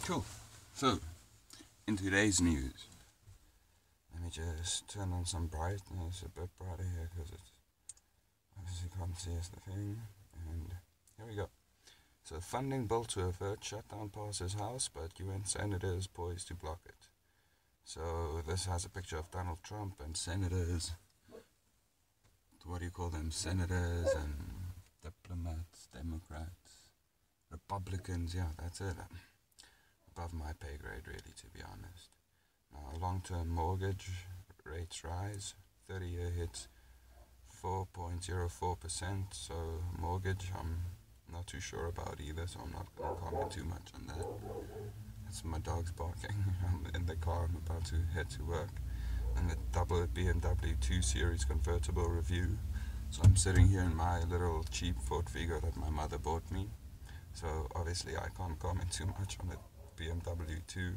Cool. So, in today's news, let me just turn on some brightness a bit brighter here because it's obviously can't see us the thing. And here we go. So, funding bill to avert shutdown passes House, but UN senators poised to block it. So, this has a picture of Donald Trump and senators. What do you call them? Senators and diplomats, Democrats, Republicans. Yeah, that's it. Above my pay grade, really, to be honest. Now, long-term mortgage rates rise. 30-year hits 4.04%. So mortgage, I'm not too sure about either, so I'm not going to comment too much on that. That's my dog's barking. I'm in the car. I'm about to head to work. And the double BMW 2 Series convertible review. So I'm sitting here in my little cheap Ford Figo that my mother bought me. So obviously I can't comment too much on it. BMW 2.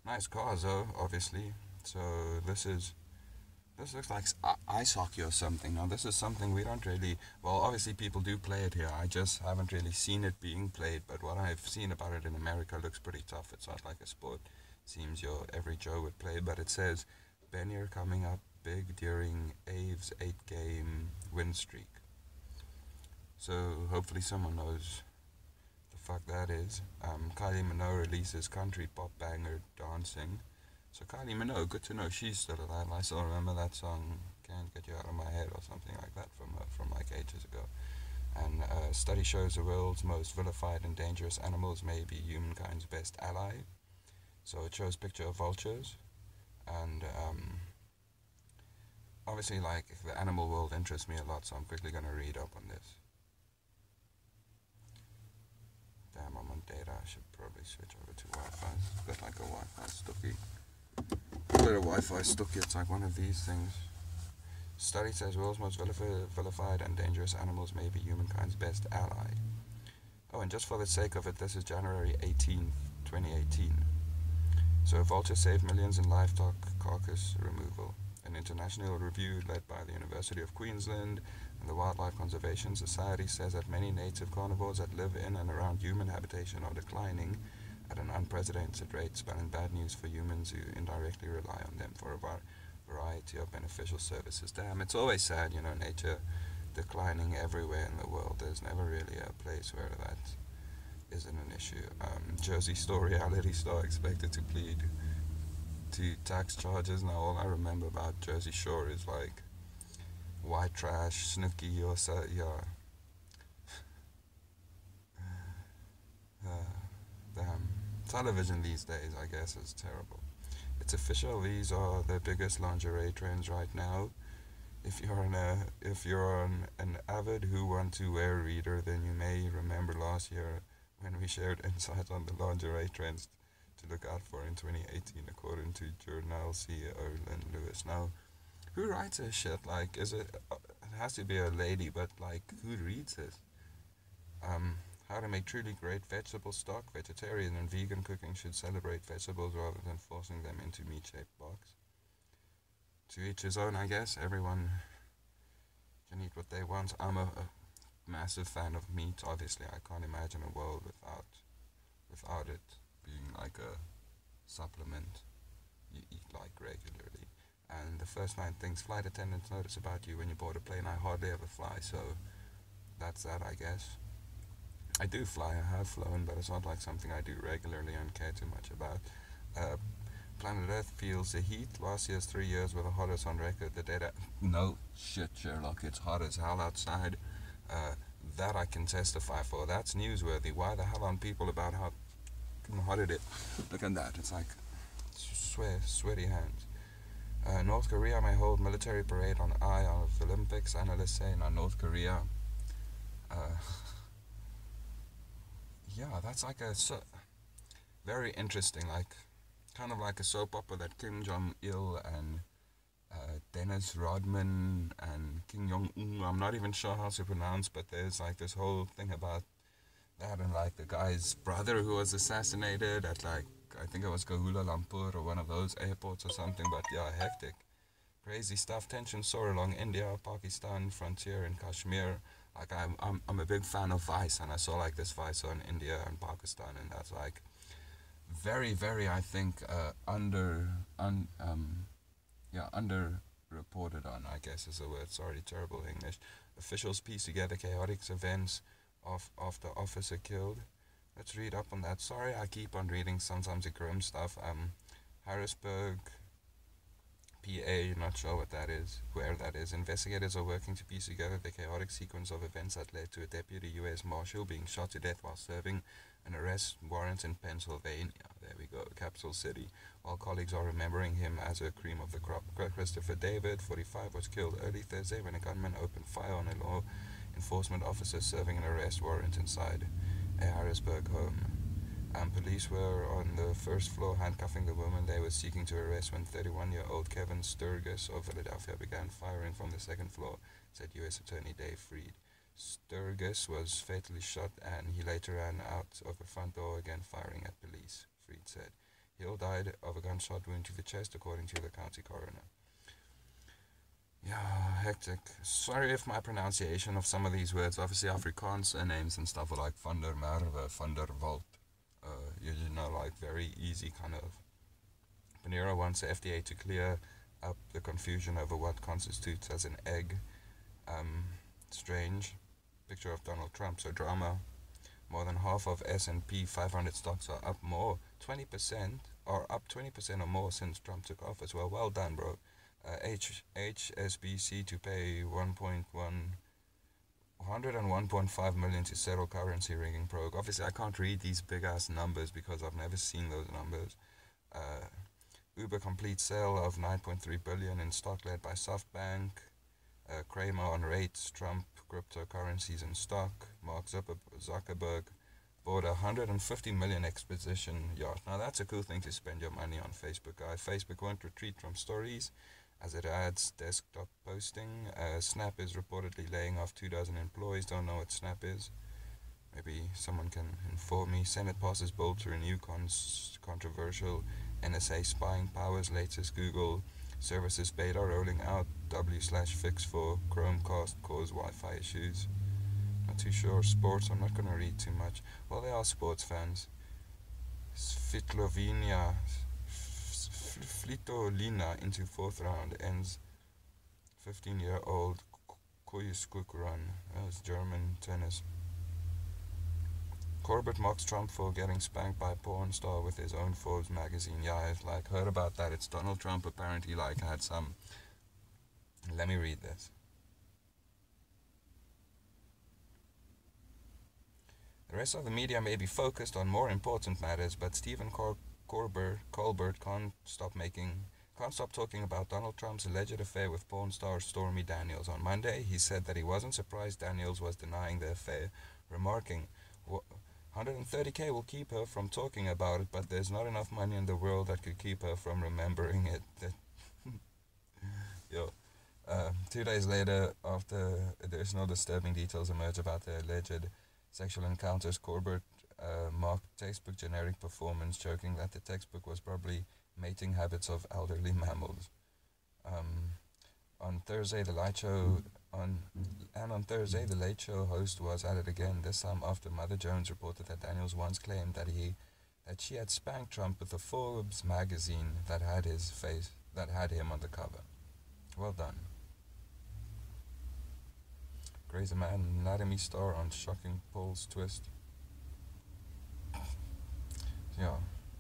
Nice cars though, obviously. So this looks like ice hockey or something. Now this is something we don't really, well obviously people do play it here. I just haven't really seen it being played, but what I've seen about it in America looks pretty tough. It's not like a sport. Seems your every Joe would play, but it says Benir coming up big during Aves 8-game win streak. So hopefully someone knows the fuck that is. Kylie Minogue releases country pop banger Dancing. So Kylie Minogue, good to know she's still alive. I still remember that song, Can't Get You Out of My Head or something like that from like ages ago. And study shows the world's most vilified and dangerous animals may be humankind's best ally. So it shows picture of vultures, and obviously like the animal world interests me a lot, so I'm quickly going to read up on this. Damn, I'm on data. I should probably switch over to Wi-Fi. It's got like a Wi-Fi stooky. A little Wi-Fi stooky. It's like one of these things. Study says world's most vilified and dangerous animals may be humankind's best ally. Oh, and just for the sake of it, this is January 18th, 2018. So vultures save millions in livestock carcass removal. An international review led by the University of Queensland and the Wildlife Conservation Society says that many native carnivores that live in and around human habitation are declining at an unprecedented rate, spelling bad news for humans who indirectly rely on them for a variety of beneficial services. Damn, it's always sad, nature declining everywhere in the world. There's never really a place where that isn't an issue. Jersey Shore reality star expected to plead to tax charges. Now all I remember about Jersey Shore is like white trash, Snooki, or so, yeah. Damn. Television these days, I guess, is terrible. It's official. These are the biggest lingerie trends right now. If you're an avid Who Want to Wear reader, then you may remember last year when we shared insights on the lingerie trends to look out for in 2018, according to Journal CEO Lynn Lewis. Now, who writes this shit? Like, it has to be a lady, but like, who reads this? How to make truly great vegetable stock. Vegetarian and vegan cooking should celebrate vegetables rather than forcing them into meat-shaped box. To each his own, I guess. Everyone can eat what they want. I'm a massive fan of meat. Obviously, I can't imagine a world without it being like a supplement you eat like regularly. And the first 9 things flight attendants notice about you when you board a plane. I hardly ever fly, so that's that, I guess. I do fly, I have flown, but it's not like something I do regularly and care too much about. Planet Earth feels the heat. Last year's 3 years were the hottest on record. The data... No shit, Sherlock, it's hot as hell outside. That I can testify for. That's newsworthy. Why the hell aren't people about how hot it is? Look at that, it's like sweaty hands. North Korea may hold military parade on eye of Olympics. Analysts say now North Korea... yeah, that's like very interesting, like kind of like a soap opera that Kim Jong-il and Dennis Rodman and Kim Jong-un, I'm not even sure how to pronounce, but there's like this whole thing about that, and like the guy's brother who was assassinated at like, I think it was Kuala Lumpur or one of those airports or something, but yeah, hectic. Crazy stuff. Tensions soar along India-Pakistan frontier in Kashmir. Like I'm a big fan of Vice, and I saw like this Vice on India and Pakistan, and that's like very, very, I think, underreported on, I guess is the word. Sorry, terrible English. Officials piece together chaotic events of the officer killed. Let's read up on that. Sorry, I keep on reading sometimes the grim stuff. Harrisburg, PA, not sure what that is, where that is. Investigators are working to piece together the chaotic sequence of events that led to a deputy U.S. Marshal being shot to death while serving an arrest warrant in Pennsylvania. There we go, capital city. While colleagues are remembering him as a cream of the crop. Christopher David, 45, was killed early Thursday when a gunman opened fire on a law enforcement officer serving an arrest warrant inside a Harrisburg home. Police were on the first floor handcuffing the woman they were seeking to arrest when 31-year-old Kevin Sturgis of Philadelphia began firing from the second floor, said U.S. Attorney Dave Freed. Sturgis was fatally shot and he later ran out of the front door again firing at police, Freed said. Hill died of a gunshot wound to the chest, according to the county coroner. Yeah, hectic. Sorry if my pronunciation of some of these words, obviously Afrikaans names and stuff are like van der Merwe, van der Walt. You know, like very easy kind of. Panera wants the FDA to clear up the confusion over what constitutes as an egg. Strange. Picture of Donald Trump. So drama. More than half of S&P 500 stocks are up more, 20%, or up 20% or more since Trump took office. Well done, bro. HSBC to pay 101.5 million to settle currency rigging probe. Obviously, I can't read these big ass numbers because I've never seen those numbers. Uber complete sale of 9.3 billion in stock led by SoftBank. Kramer on rates, Trump cryptocurrencies in stock. Mark Zuckerberg bought 150 million exposition yacht. Now that's a cool thing to spend your money on, Facebook guy. Facebook won't retreat from stories as it adds desktop posting. Snap is reportedly laying off 2,000 employees. Don't know what Snap is. Maybe someone can inform me. Senate passes bill to renew controversial NSA spying powers. Latest Google services beta rolling out. W/fix for Chromecast cause Wi-Fi issues. Not too sure. Sports, I'm not going to read too much. Well, they are sports fans. Svitlovina Flitolina into fourth round ends 15-year-old Koyuskuk run. That's German tennis. Corbett mocks Trump for getting spanked by porn star with his own Forbes magazine. Yeah, I've heard about that. It's Donald Trump apparently had some. Let me read this. The rest of the media may be focused on more important matters, but Stephen Colbert can't stop talking about Donald Trump's alleged affair with porn star Stormy Daniels. On Monday, he said that he wasn't surprised Daniels was denying the affair, remarking, 130K will keep her from talking about it, but there's not enough money in the world that could keep her from remembering it. Yo. 2 days later, after additional disturbing details emerged about the alleged sexual encounters, Corbett marked textbook generic performance, joking that the textbook was probably mating habits of elderly mammals. On Thursday, the Late Show host was at it again. This time after Mother Jones reported that Daniels once claimed that she had spanked Trump with a Forbes magazine that had him on the cover. Well done. Grey's Anatomy star on shocking polls twist. Yeah,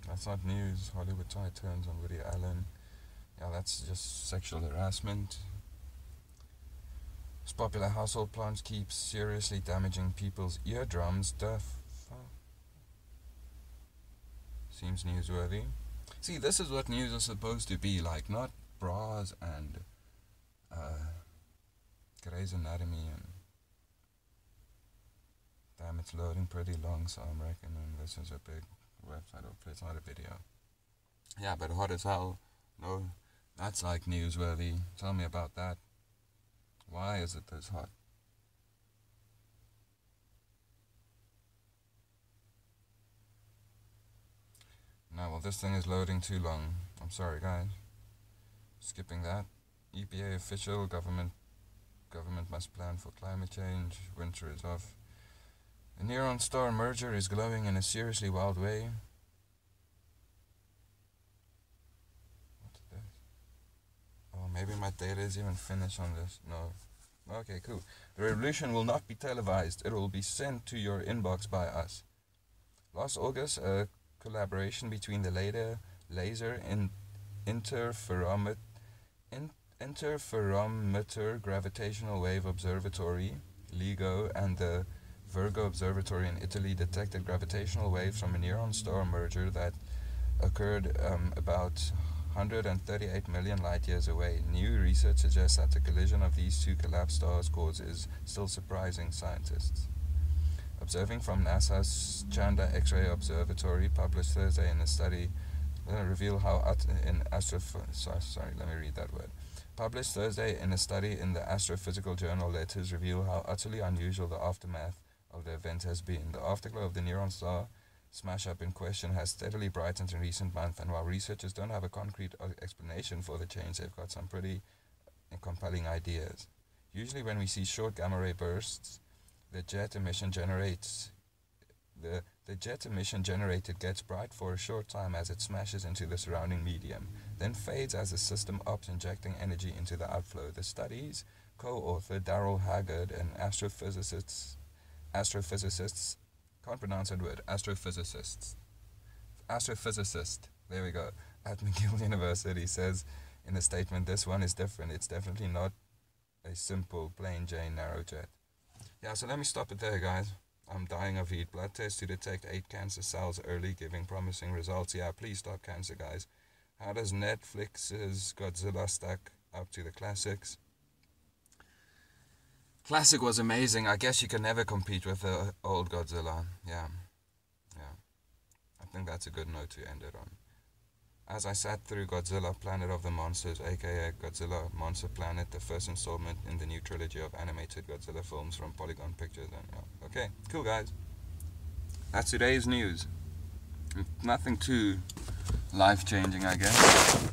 that's not news. Hollywood tie turns on Woody Allen. Yeah, that's just sexual harassment. This popular household plant keeps seriously damaging people's eardrums. Seems newsworthy. See, this is what news is supposed to be like, not bras and Grey's Anatomy and damn, it's loading pretty long, so I'm reckoning this is a big website. Hopefully it's not a video. Yeah, but hot as hell. No, that's like newsworthy. Tell me about that. Why is it this hot? No, well, this thing is loading too long. I'm sorry, guys. Skipping that. EPA official, government must plan for climate change. Winter is off. The Neutron star merger is glowing in a seriously wild way. maybe my data is even finished on this. No. Okay, cool. The revolution will not be televised. It will be sent to your inbox by us. Last August, a collaboration between the Laser Interferometer Gravitational Wave Observatory, LIGO, and the Virgo Observatory in Italy detected gravitational waves from a neutron star merger that occurred about 138 million light years away. New research suggests that the collision of these two collapsed stars causes still surprising scientists. Observing from NASA's Chandra X-ray Observatory, published Thursday in a study, Published Thursday in a study in the Astrophysical Journal, Letters reveal how utterly unusual the aftermath of the event has been. The afterglow of the neutron star smash-up in question has steadily brightened in recent months, and while researchers don't have a concrete explanation for the change, they've got some pretty compelling ideas. Usually when we see short gamma-ray bursts, the jet emission generated gets bright for a short time as it smashes into the surrounding medium, then fades as the system opts, injecting energy into the outflow. The study's co-author, Darrell Haggard, an astrophysicist, can't pronounce that word, astrophysicist, there we go, at McGill University, says in a statement, "This one is different. It's definitely not a simple, plain Jane narrow jet." Yeah, so let me stop it there, guys. I'm dying of heat. Blood test to detect 8 cancer cells early, giving promising results. Yeah, please stop cancer, guys. How does Netflix's Godzilla stack up to the classics? Classic was amazing. I guess you can never compete with the old Godzilla. Yeah. I think that's a good note to end it on. As I sat through Godzilla Planet of the Monsters, aka Godzilla Monster Planet, the first installment in the new trilogy of animated Godzilla films from Polygon Pictures. And okay, cool, guys. That's today's news. Nothing too life-changing, I guess.